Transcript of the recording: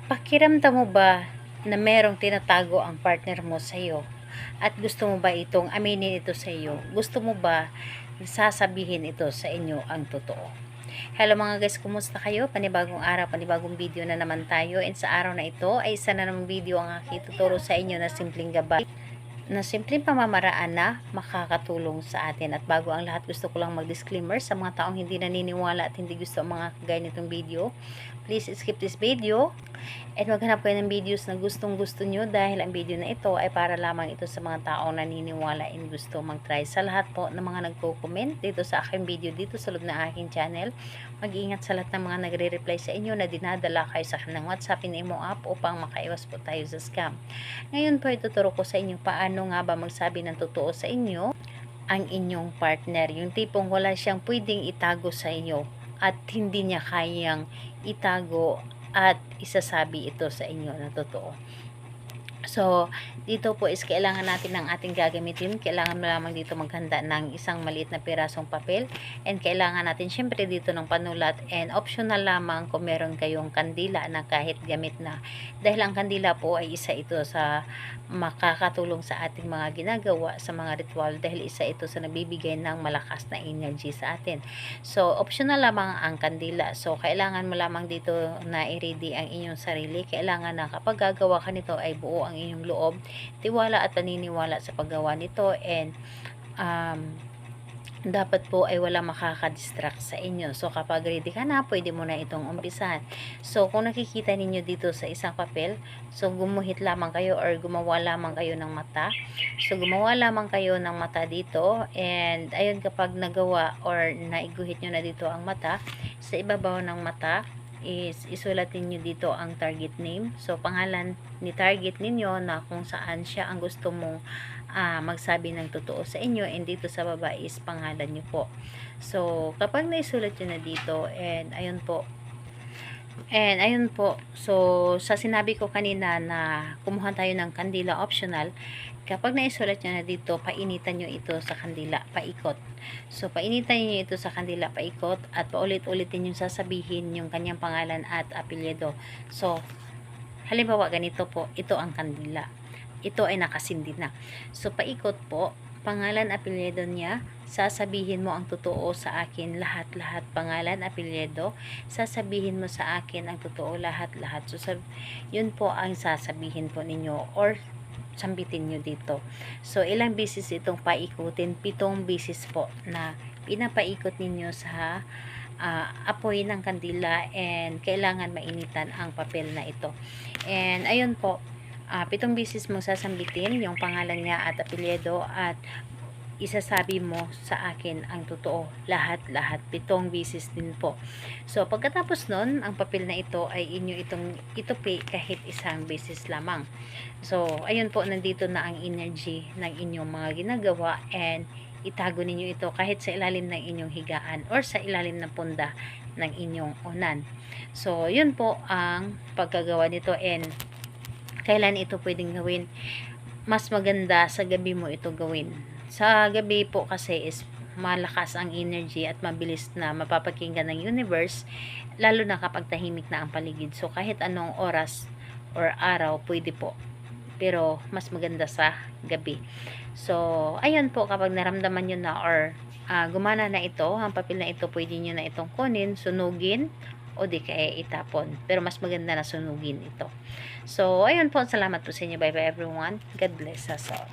Pakiramdam mo ba na merong tinatago ang partner mo sa iyo? At gusto mo ba itong aminin ito sa iyo? Gusto mo ba sasabihin ito sa inyo ang totoo? Hello mga guys, kumusta kayo? Panibagong araw, panibagong video na naman tayo. And sa araw na ito ay isa na namang video ang aking tuturo sa inyo na simpleng gabay, na simpleng pamamaraan na makakatulong sa atin. At bago ang lahat, gusto ko lang mag-disclaimer sa mga taong hindi naniniwala at hindi gusto ang mga kagaya nitong video. Please skip this video at maghanap kayo ng videos na gustong gusto nyo, dahil ang video na ito ay para lamang ito sa mga taong naniniwala and gusto mag-try. Sa lahat po ng mga nagko-comment dito sa aking video dito sa loob ng aking channel, mag-iingat sa lahat ng mga nagre-reply sa inyo na dinadala kayo sa kanilang WhatsApp and Imo app upang makaiwas po tayo sa scam. Ngayon po ituturo ko sa inyo paano nga ba magsabi ng totoo sa inyo ang inyong partner. Yung tipong wala siyang pwedeng itago sa inyo at hindi niya kayang itago at isasabi ito sa inyo na totoo. So, dito po is kailangan natin ng ating gagamitin. Kailangan mo lamang dito maghanda ng isang maliit na pirasong papel. And kailangan natin syempre dito ng panulat. And optional lamang kung meron kayong kandila na kahit gamit na. Dahil ang kandila po ay isa ito sa makakatulong sa ating mga ginagawa sa mga ritual. Dahil isa ito sa nabibigay ng malakas na energy sa atin. So, optional lamang ang kandila. So, kailangan mo lamang dito na i-ready ang inyong sarili. Kailangan na kapag gagawa ka nito ay buo ang inyong loob, tiwala at paniniwala sa paggawa nito, and dapat po ay wala makakadistract sa inyo. So kapag ready ka na, pwede mo na itong umpisahan. So kung nakikita ninyo dito sa isang papel, so gumuhit lamang kayo or gumawa lamang kayo ng mata. So gumawa lamang kayo ng mata dito, and ayun, kapag nagawa or naiguhit nyo na dito ang mata, sa ibabaw ng mata is isulatin nyo dito ang target name. So pangalan ni target ninyo na kung saan siya ang gusto mong magsabi ng totoo sa inyo, and dito sa baba is pangalan nyo po. So kapag naisulat nyo na dito, and ayun po, so sa sinabi ko kanina na kumuha tayo ng kandila optional, kapag naisulat nyo na dito, painitan nyo ito sa kandila, paikot. So, painitan nyo ito sa kandila, paikot, at paulit-ulitin yung sasabihin yung kanyang pangalan at apelyido. So, halimbawa, ganito po, ito ang kandila. Ito ay nakasindi na. So, paikot po, pangalan, apelyido niya, sasabihin mo ang totoo sa akin, lahat-lahat, pangalan, apelyido, sasabihin mo sa akin ang totoo, lahat-lahat. So, yun po ang sasabihin po ninyo, or sambitin nyo dito. So, ilang beses itong paikutin? 7 beses po na pinapaikot ninyo sa apoy ng kandila, and kailangan mainitan ang papel na ito. And ayun po, 7 beses mo sasambitin yung pangalan niya at apelyido, at isasabi mo sa akin ang totoo, lahat-lahat, 7 beses din po. So, pagkatapos nun, ang papel na ito ay inyo itong itupi kahit isang beses lamang. So, ayun po, nandito na ang energy ng inyong mga ginagawa, and itago ninyo ito kahit sa ilalim ng inyong higaan or sa ilalim ng punda ng inyong unan. So, yun po ang paggagawa nito, and kailan ito pwedeng gawin? Mas maganda sa gabi mo ito gawin. Sa gabi po kasi is malakas ang energy at mabilis na mapapakinggan ng universe, lalo na kapag tahimik na ang paligid. So kahit anong oras or araw pwede po, pero mas maganda sa gabi. So ayun po, kapag naramdaman nyo na or gumana na ito, ang papel na ito, pwede nyo na itong kunin, sunugin, o di kaya itapon. Pero mas maganda na sunugin ito. So ayun po, salamat po sa inyo. Bye bye everyone. God bless us all.